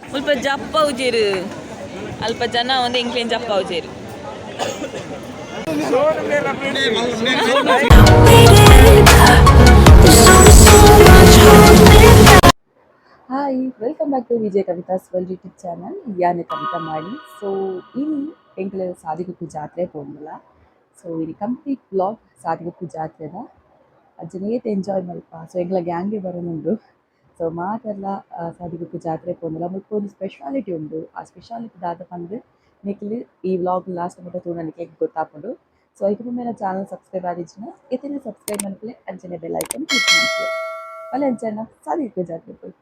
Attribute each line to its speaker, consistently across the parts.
Speaker 1: ಸ್ವಲ್ಪ ಜಪ್ಪ ಉಜೇರು ಅಲ್ಪ ಜನ ಒಂದು ಎಂಕ್ಲೇನ್ ಜಪ್ಪ ಉಜೇರು
Speaker 2: hi welcome back to Vijay Kavitha's world YouTube channel ಯಾನೆ ಕವಿತಾ ಮಾಡಿ ಸೊ ಇನಿ ಎಂಕ್ಲೆ ಸಾದಿಗುಪ್ಪು ಜಾತ್ರೆ ಪೋಂದಿಲ್ಲ ಸೊ ಇದು ಕಂಪ್ಲೀಟ್ ಬ್ಲಾಗ್ ಸಾದಿಗುಪ್ಪು ಜಾತ್ರೆದ ಅಜ್ಜನೇಟ್ ಎಂಜಾಯ್ ಮಲ್ಪ ಸೊ ಎಂಗ್ಲ ಗ್ಯಾಂಗ್ಗೆ ಬರೋನುಂಡು ಸೊ ಮಾತೆಲ್ಲ ಸಾದಿಗುಪ್ಪು ಜಾತ್ರೆ ಪೋಂದಿಲ್ಲ ಮುಲ್ಪ ಒಂದು ಸ್ಪೆಷಾಲಿಟಿ ಉಂಡು ಆ ಸ್ಪೆಷಾಲಿಟಿ ದಾದ ಬಂದು ನಿಕ್ಲಿ ಈ ವ್ಲಾಗ್ ಲಾಸ್ಟ್ ಮುಟ್ಟ ತೂಣ ನಿಕ್ಲೆ ಗೊತ್ತಾಪುಂಡು ಸೊ ಇದರ ಮೇಲೆ ಚಾನಲ್ ಸಬ್ಸ್ಕ್ರೈಬ್ ಆದಿಜ್ಜಿನ ಇದನ್ನ ಸಬ್ಸ್ಕ್ರೈಬ್ ಮನ್ಪಲೆ ಅಂಚನೆ ಬೆಲ್ ಐಕಾನ್ ಕ್ಲಿಕ್ ಮಾಡ್ತೀವಿ ಅಲ್ಲ ಅಂಚನ ಸಾದಿಗುಪ್ಪು ಜಾತ್ರೆ ಪೋಯಿ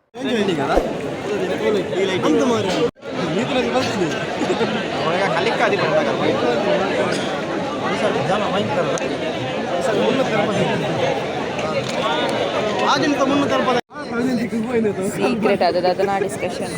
Speaker 2: ಸೀಕ್ರೆಟ್ ಅದನ್ನ ಡಿಸ್ಕಷನ್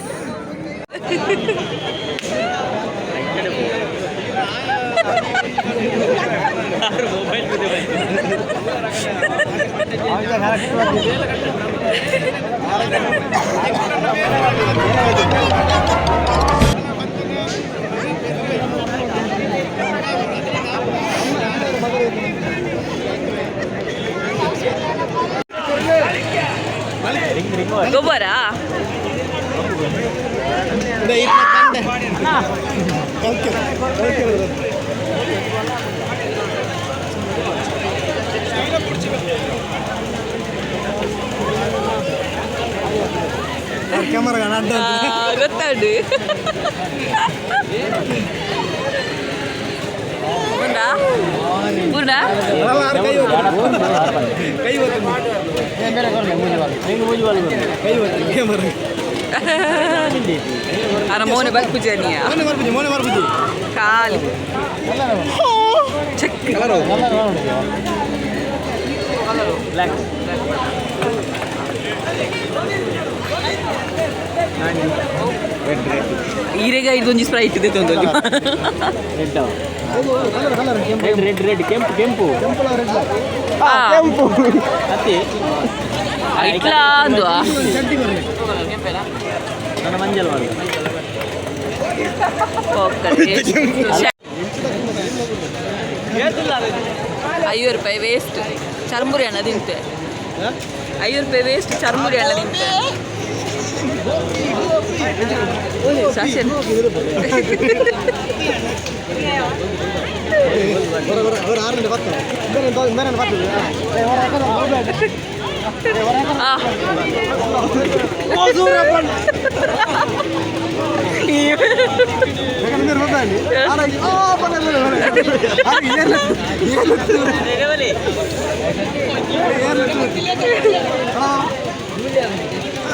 Speaker 1: ಗೊಬ್ಬರ ಗೊತ್ತಾಡು ಅರ ಮೋನೆ ಬರ್ಪುಜನಿಯ ಖಾಲಿ ಚೆಕ್ ಈರೆಗ ಇದೊಂದು ಸ್ಪ್ರೈಟ್ ಇದೆ ತೊಂದೊಂದು ರೆಡ್ ರೆಡ್ ಕೆಂಪು ಕೆಂಪು ಕೆಂಪು ಅತಿ ಇಟ್ಲಾ ಅಂದು ಮಂಜಲ್ ಮಾಡಿ 5 ರೂಪಾಯಿ ವೇಸ್ಟ್ ಚರ್ಮುರಿ ಹಣ ತಿಂತೆ 5 ರೂಪಾಯಿ ವೇಸ್ಟ್ ಚರ್ಮುರಿ ಹಣ ತಿಂತೆ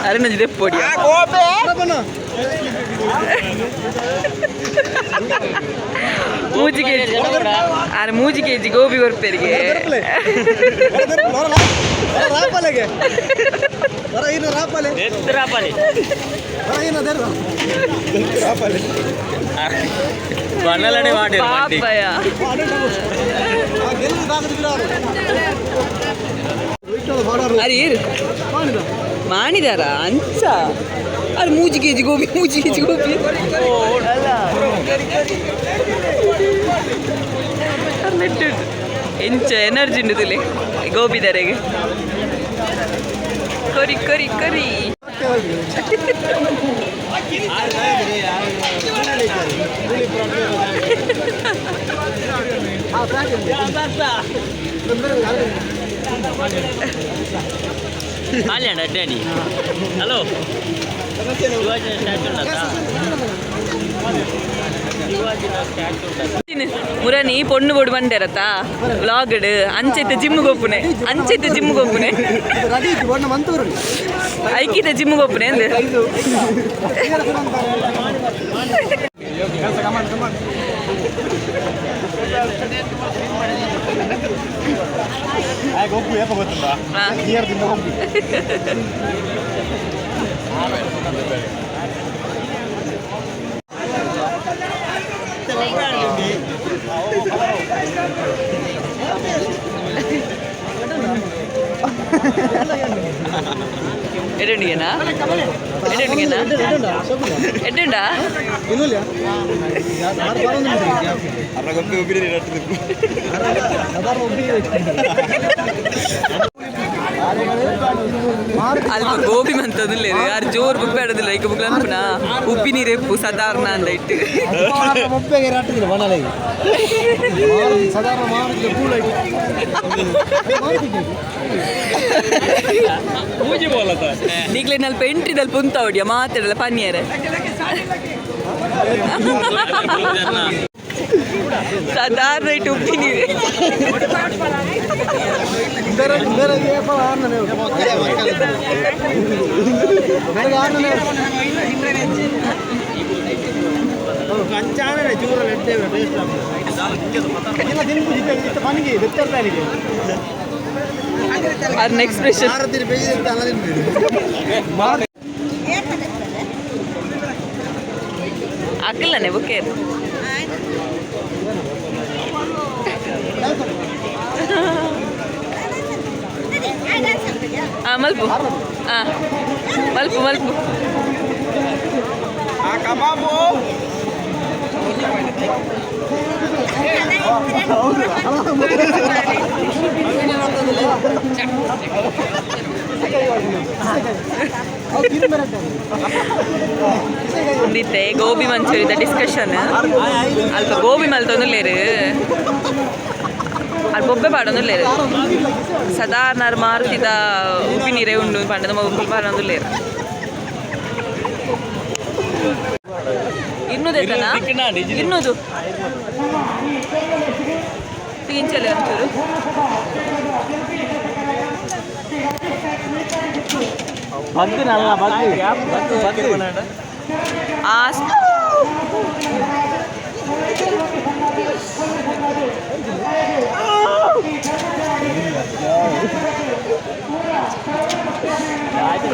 Speaker 1: ಅರೆ ನಂಜಿದೆ ಪೊಡಿ ಮೂಜಿ ಕೆಜಿ ಅರೆ ಮೂಜಿ ಕೆಜಿ ಗೋಬಿ ಬರ್ಪೇರಿಗೆ ಅರೆ ಮಾಡಿದಾರ ಅಂಚ ಅದು 3 kg ಗೋಬಿ 3 kg ಗೋಬಿ ಎಂಚ ಎನರ್ಜಿ ಉಂಟುಲೆ ಗೋಬಿದಾರೆಗೆ ಕರಿ ಕರಿ ಕರಿ ಅಲ್ಲ ಡ್ಯಾಡಿ ಹಲೋ ಮುರನಿ ಪೊಣ್ಣು ಬೋಡು ಬಂಡೇರತ್ತಾ ವ್ಲಾಗ್ಡ್ ಅಂಚೆತ್ತೆ ಜಿಮ್ಗೆ ಹೋಗ್ಪುನೆ ಅಂಚೆತ್ತೆ ಜಿಮ್ಗೆ ಹೋಗ್ಪುನೆ ಐಕಿತೆ ಜಿಮ್ಗೆ ಹೋಗ್ಪುನೆ ಅಂದೆ ఎటుండిగేనా ఎటుండిగేనా ఎటుండా ಅಲ್ಪ ಗೋಬಿ ಮಂತದಿಲ್ಲ ಯಾರು ಜೋರು ಉಪ್ಪು ಆಡೋದಿಲ್ಲ ಈಗ ಮುಗ್ಲ ಅನ್ಪುನ ಉಪ್ಪಿ ನೀರೆಪ್ಪು ಸಾಧಾರಣ ಅಂದ ಇಟ್ಟು ನೀಗ್ಲೇ ನಲ್ಪ ಎಂಟ್ರಿದಲ್ಲಿ ಪುಂತ ಹೊಡಿಯ ಮಾತಾಡಲ್ಲ ಪನ್ನೀರೆ ಸಾಧಾರಣ ಇಟ್ಟು ಉಪ್ಪಿ ನೀರೇ ಎಕ್ಸ್ಪ್ರೆಷನ್ ಅಕ್ಕಲ್ಲನೆ ಬುಕ್ಕೆ ಮಲ್ಪು ಮಲ್ಪು ಮಲ್ಪು ಒಂದಿತ್ತೆ ಗೋಬಿ ಮಂಚೂರಿದ ಡಿಸ್ಕಷನ್ ಅಲ್ಪ ಗೋಬಿ ಮಲ್ತೊಂದುಲ್ಲೇರು ಅಲ್ಲಿ ಬೊಬ್ಬೆ ಪಾಡೊಂದುಲ್ಲೇರು ಸಾಧಾರಣ ಮಾರುತಿದ ಉಪ್ಪಿ ನೀರೇ ಉಂಡು ಪಂಡದ ಉಪ್ಪು ಪಾಡೊಂದುಲ್ಲೇರು ಇನ್ನೂದೈತನಾ ಇನ್ನೂದು ತೀಂಚಲೆ ಒಂಚೂರು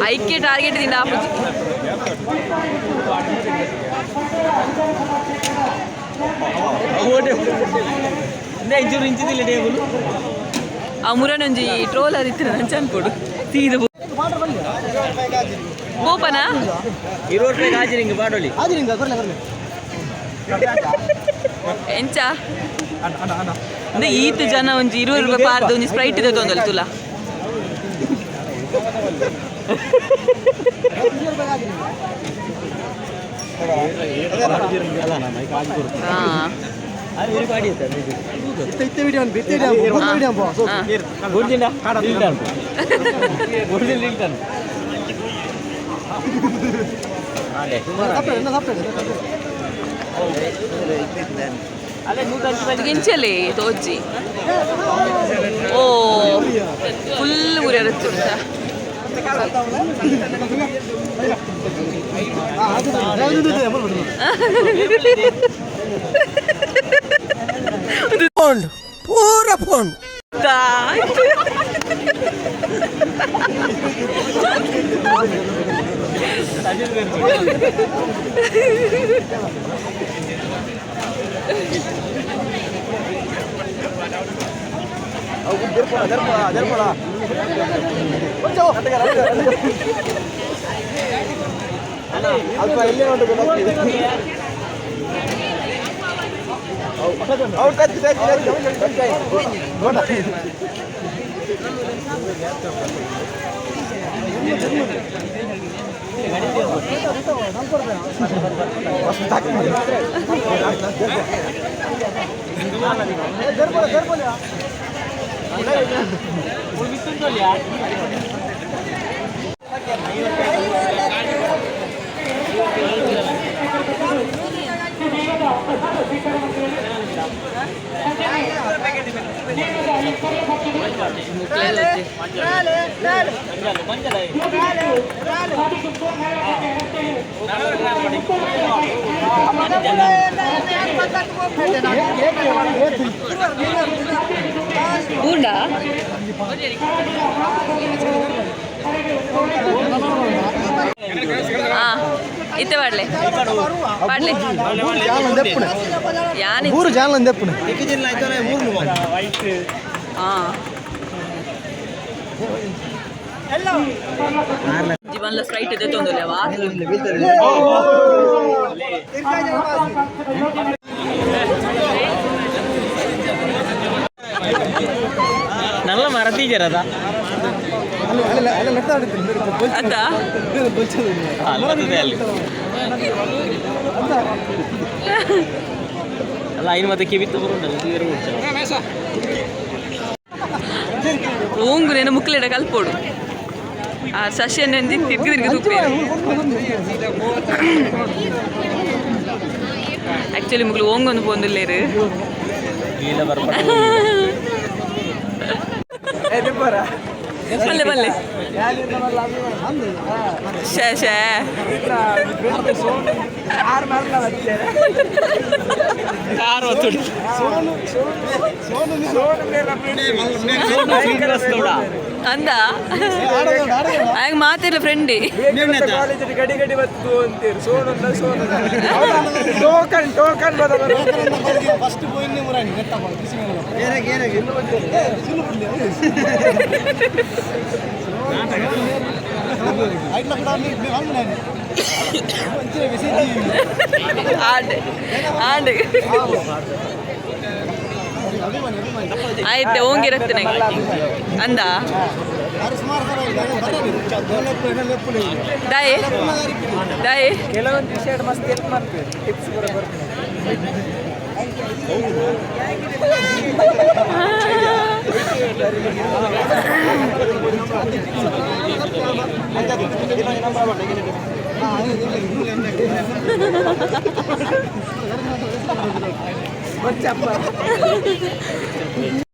Speaker 1: ಐಕ್ಯ ಟಾರ್ಗೆಟ್ ದಿಂದ ಆ ಮುರನೊಂಜಿ ಟ್ರೋಲರ್ ಇತ್ತು ನಂಚ ಅನ್ಕೊಡು ತೀದ ಗೋಪನ 20 ರೂಪಾಯಿ ಹಾಜಿರಿಂಗ್ ಬಾಡೋಲಿ ಎಂಚ ಅಂದ್ರೆ ಈತ ಜನ ಒಂಜಿ 20 ರೂಪಾಯಿ ಪಾರ್ದು ಒಂಜಿ ಸ್ಪ್ರೈಟ್ ಇದೆ ತೊಂದಲ್ ತುಲ ಗಿಂಚಲಿ ತೋಜಿ ಓ ಫುಲ್ ಉರಿಯರತ್ತು
Speaker 3: ಪೂರ ಫೋನ್ ಬೂಂಡಾ ಇತ್ತೆ ಮಾಡ್ಲೆ ಮಾಡ್ಲೆ ಯಾನಿ ಮೂರು ಜಾಲ ಅಂದೆಪ್ಪುನ
Speaker 1: ಜೀವನ ಸ್ಟ್ರೈಟ್ ಇದೆ ತೊಂದರೆವಾ
Speaker 4: நல்ல மரத்தீஜரதா
Speaker 1: ಅದ
Speaker 4: ಅಲ್ಲ ಐನು ಮತ್ತೆ ಕಿವಿತ್ತು
Speaker 1: ಓಂಗು ನೇನು ಮುಕ್ಲೆಡ ಕಲ್ಪೋಡು ಆ ಸಸ್ಯನ ತಿರ್ಗಿ ತಿರ್ಗಿ ತುಪ್ಪಿ ಆಕ್ಚುಲಿ ಮುಗ್ಲು ಓಂಗೊಂದು ಪೋಂದುಲ್ಲೇರು ಬಲ್ಲೆ ಬಲ್ಲೆ ಶೇ ಶೇ ಅಂದ ಆಗ ಮಾತಿಲ್ಲ ಫ್ರೆಂಡಿ
Speaker 5: ಗಡಿ ಗಡಿ ಬತ್ತು ಅಂತೀರಿ ಸೋನು ಸೋನು ಟೋಕನ್ ಟೋಕನ್ ಫಸ್ಟ್ ಪೋಯಿನ್ ಮುರಾಣಿ
Speaker 1: ಆಯ್ತು ಹೋಗಿರತ್ತೆ ನಂಗೆ ಅಂದ ದಾಯಿ ದಾಯಿ
Speaker 5: ಕೆಲವೊಂದು ವಿಷಯ ಮಸ್ತ್ ಹೆಲ್ಪ್ ಮಾಡ್ತೀವಿ ಟಿಪ್ಸ್ ಕೂಡ ಬರ್ತೀವಿ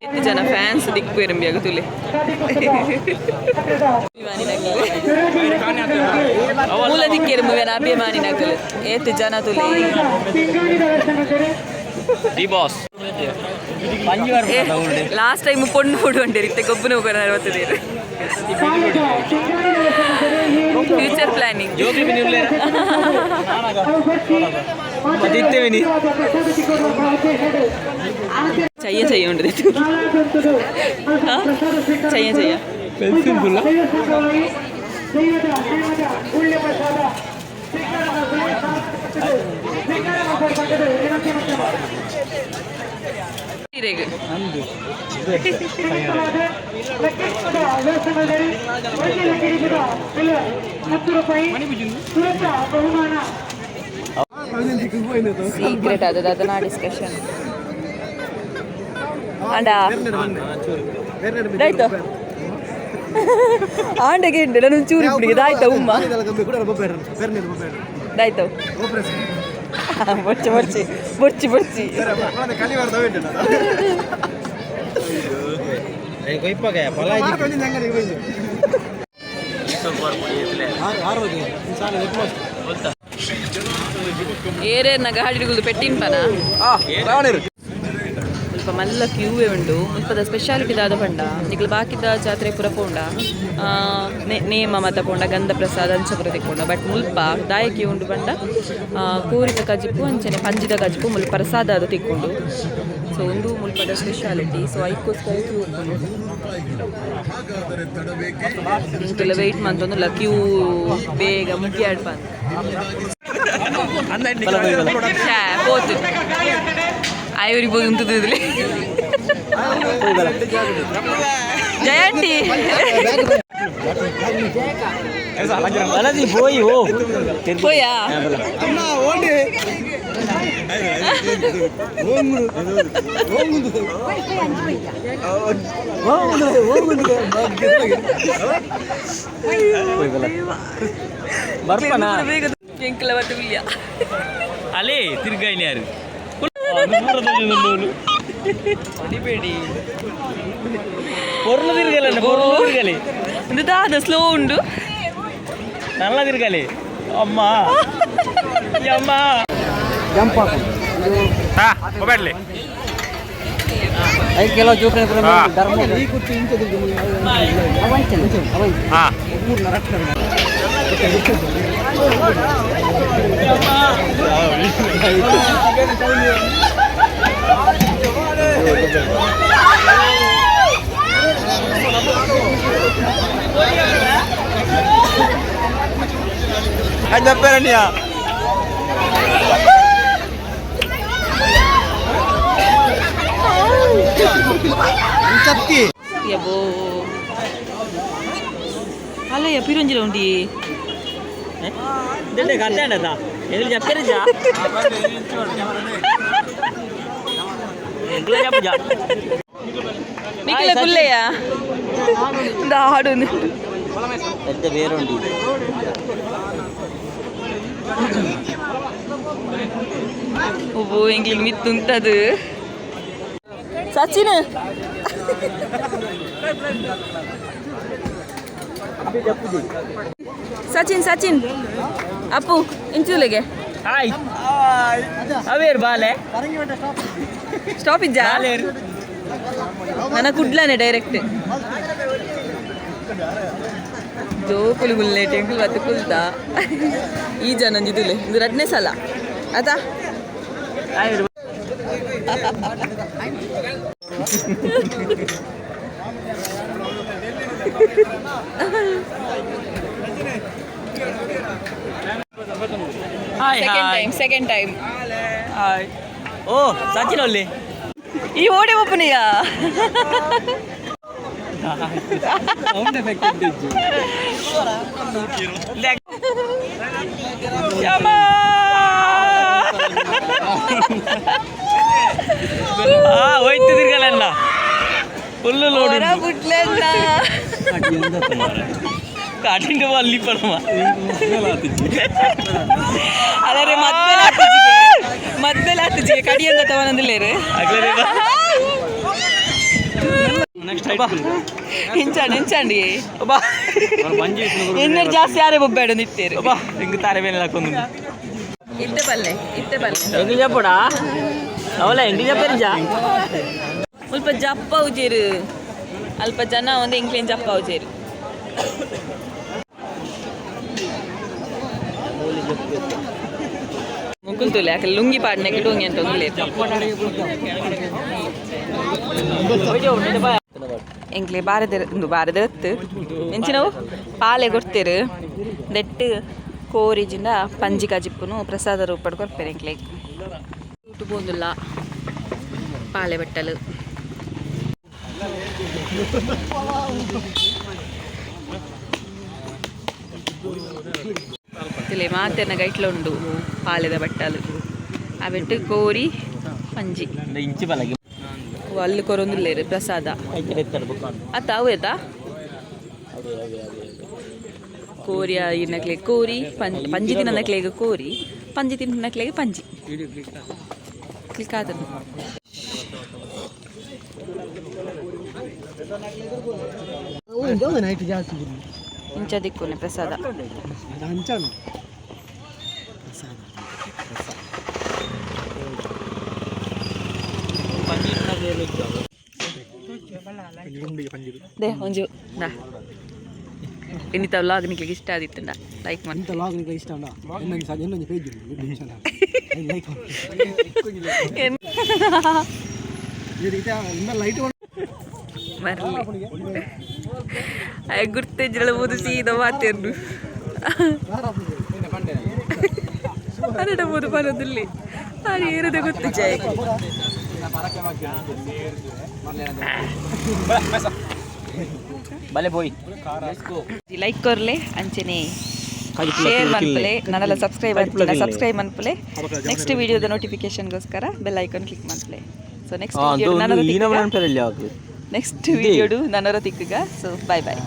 Speaker 1: ಎಷ್ಟು ಜನ ಫ್ಯಾನ್ಸ್ ದಿಕ್ಕು ಎರಂಬಿಯಾಗ ತುಲೆ ಮೂಲ ದಿಕ್ಕೆರುಂಬುವೆನ ಅಭಿಮಾನಿನಗಲು ಏತ್ ಜನ ತುಲೆ
Speaker 4: ದಿ ಬಾಸ್
Speaker 1: ಲಾಸ್ಟ್ ಟೈಮ್ ಪೊಣ್ಣು ಫುಡ್ ಹೊಂಟೇರಿ ಇತ್ತೆ ಗೊಬ್ಬನ ಹೋಗೋಣ ಅರವತ್ತದೇ ಫ್ಯೂಚರ್ ಪ್ಲಾನಿಂಗ್ చెయ్య చెయ్య ఉండదు చెయ్య చెయ్య ಸೀಕ್ರೆಟ್ ಆದದ ಅದನ್ನ ಡಿಸ್ಕಷನ್ ಆಂಡ ಆಯ್ತು ಆಂಡೆಗೆ ನಾನು ಚೂರು ಇಪ್ಪಡಿಗೆ ದಾಯ್ತ ಉಮ್ಮ ದಾಯ್ತು ಬೊಚ್ಚಿ ಬೊಚ್ಚಿ ಬೊಚ್ಚಿ ಬೊಚ್ಚಿ ಏರೇನ ಗಾಡಿಗಳು ಪೆಟ್ಟಿನ ಪನ ಸ್ವಲ್ಪ ಮಲ್ಲ ಕ್ಯೂವೇ ಉಂಡು ಮುಲ್ಪದ ಸ್ಪೆಷಾಲಿಟಿ ದಾದ ಪಂಡ ನಿಕ್ಲು ಬಾಕಿದ ಜಾತ್ರೆ ಪೂರ ಪೋಂಡ ನೇಮ ಮತ ಪೋಂಡ ಗಂಧ ಪ್ರಸಾದ ಅಂಚಪುರ ತೆಕ್ಕೊಂಡ ಬಟ್ ಮುಲ್ಪ ದಾಯಕಿ ಉಂಡು ಪಂಡ ಕೋರಿದ ಕಜಿಪು ಅಂಚನೆ ಪಂಜಿದ ಕಜಿಪು ಮುಲ್ಪ ಪ್ರಸಾದ ಅದು ತೆಕ್ಕೊಂಡು ಸೊ ಒಂದು ಮುಲ್ಪದ ಸ್ಪೆಷಾಲಿಟಿ ಸೊ ಐಕ್ಕೋಸ್ಕರ ಕ್ಯೂ ಉಂಟು ವೆಯ್ಟ್ ಮಂತೊಂದು ಕ್ಯೂ ಬೇಗ ಮುಗಿಯಾಡ್ ಬಂದು పోతు ఐవరికి పోయి ఉంటుంది జయంతి పోయా
Speaker 4: ಬರ್ಪನಾ ಅಲೇ ತಿರ್ಗಾಯಿನಿ ಯಾರು పొరలు తిరగాలండి పొరలు తిరగాలి
Speaker 1: దాదా స్లో ఉండు
Speaker 4: నల్ల తిరగాలి అమ్మా అమ్మా మొబైల్
Speaker 5: 5 కిలో చూపిన ధర్మ
Speaker 4: అని చెప్పారన్నయ్య
Speaker 1: యబ్బో అలా పిరంజిలో ఉండి
Speaker 4: ఇదంటే కట్టే అండి ఎందుకు చెప్తారు
Speaker 1: మీకు పుల్లయ్యా దాడు
Speaker 4: పెద్ద వేరుండి
Speaker 1: ఓ ఇంగ్లీష్ మిత్తుంటది సచిన్ సచిన్ సచిన్ అప్పు ఇంచులేగే
Speaker 4: హాయ్ అవేరు బాలే
Speaker 1: స్టాప్ ఇజ్జా ನನ್ನ ಕುಡ್ಲಾನೆ ಡೈರೆಕ್ಟ್ ಜೋಕುಲು ಗುಲ್ಲೆ ಟೆಂಕುಲ್ ಬತ್ತು ಕುಲ್ತಾ ಈ ಜನ ಇದುಲೆ ಇದು 2ನೇ ಸಲ ಆಯ್ತಾ ಸೆಕೆಂಡ್ ಟೈಮ್
Speaker 4: హాయ్ ఓ సచిన్ ఒళ్ళి
Speaker 1: ಈ ಓಡಿ ಒಪ್ಪನಿಯ
Speaker 4: ಹೋಯ್ತು ತಿರ್ಗಲ್ಲ ಫುಲ್ಲು ಲೋಡ್
Speaker 1: ಬಿಟ್ಲೆಲ್ಲ
Speaker 4: ಕಾಟಿಂಗ್ ಅಲ್ಲಿ ಪರಮ
Speaker 1: ಅದೇ ಮದ್ದೆಲ್ಲ ಹತ್ತಿಗೆ ಕಡಿಯಂತ ತಗೊಂಡಿಲ್ಲೇರು ಹೆಂಚಂಡಿ ಎನ್ನರ್ ಜಾಸ್ತಿ ಯಾರೇ ಬೊಬ್ಬೇಡು ನಿಟ್ಟೇರು
Speaker 4: ఇంక తారవేలు లాక్కుంది
Speaker 1: ಇತ್ತೆ ಬಲ್ಲೆ
Speaker 4: ఎంగిల్ చెప్పడా ಅವಲ್ಲ ಎಂಗಿಲ್ చెప్పారు
Speaker 1: ಸ್ವಲ್ಪ ಜಪ್ಪ ಉಜೇರು ಅಲ್ಪ ಜನ ಒಂದು ಎಂಕ್ಲೇನ್ ಜಪ್ಪ ಉಜೇರು ಮುಗುಲ್ತುಲೆ ಯಾಕೆ ಲುಂಗಿ ಪಾಡ್ನೆಗೆ ಡೋಂಗಿ ಅಂತ ಒಂದು ಎಂಕ್ಲೆ ಬಾರದತ್ತು ಎಂಚಿನವು ಪಾಲೆ ಕೊಡ್ತೇರು ದೆಟ್ಟು ಕೋರಿಜಿಂದ ಪಂಜಿ ಕಜಿಪ್ಪುನು ಪ್ರಸಾದ ರೂಪಡ್ ಕೊಡ್ಪೇರು ಎಂಕ್ಲೆ ಊಟ ಬೋಂದುಲ್ಲ ಪಾಲೆ ಬಟ್ಟಲು ಇಲ್ಲೇ ಮಾತೆನ ಗೈಟ್ಲ ಉಂಡು ಪಾಲೆದ ಬಟ್ಟಲು ಅವೆಟ್ಟು ಕೋರಿ ಪಂಜಿ
Speaker 4: ಇಂಚಿ ಬಲಗೆ
Speaker 1: ಅಲ್ಲಿ ಕೊರೊಂದುಲ್ಲೇರು ಪ್ರಸಾದ ಅತ್ತ ಅವು ಆಯ್ತಾ ಕೋರಿಯ ಇನ್ನಕ್ಲೆ ಕೋರಿ ಪಂಜಿ ತಿನ್ನಕ್ಲೆಗೆ ಕೋರಿ ಪಂಜಿ ತಿನ್ನಕ್ಲೆಗೆ ಪಂಜಿ ಕ್ಲಿಕ್ ಆದನು ಇಂಚ ದಿಕ್ಕುನೆ ಪ್ರಸಾದ ದೇ ಒಂಜು ನಾ ಇನ್ನಿತ ವ್ಲಾಗ್ ನಿಕ್ಲಿಗೆ ಇಷ್ಟ ಆದಿತ್ತುಂಡ ಲೈಕ್ ಮಾಡಿ
Speaker 5: ವ್ಲಾಗ್ ನಿಕ್ಲಿಗೆ ಇಷ್ಟ ಉಂಡ ಇನ್ನೊಂದು ಪೇಜ್ ಲೈಟ್
Speaker 1: ಮರಲಿ ಗುರ್ತೆಜ್ಜಲ ಬೋದು ಸೀದ ಮಾತೇರ್ನು ಅರಡ ಬೋದು ಬರೋದಿಲ್ಲಿ ಅದು ಏರದ ಗೊತ್ತು ಜಯ
Speaker 4: ಬಲೆ ಬೋಯ್
Speaker 1: ಲೈಕ್ ಕೊರ್ಲೆ ಅಂಚನೆ ಶೇರ್ ಮನ್ಪಲೆ ನನ್ನೆಲ್ಲ ಸಬ್ಸ್ಕ್ರೈಬ್ ಮನ್ಪಲೆ ನೆಕ್ಸ್ಟ್ ವಿಡಿಯೋದ ನೋಟಿಫಿಕೇಶನ್ಗೋಸ್ಕರ ಬೆಲ್ ಐಕಾನ್ ಕ್ಲಿಕ್ ಮನ್ಪಲೆ ಸೊ ನೆಕ್ಸ್ಟ್ ವಿಡಿಯೋಡು ನನ್ನರ ತಿಕ್ಕಗ ಸೊ ಬಾಯ್ ಬಾಯ್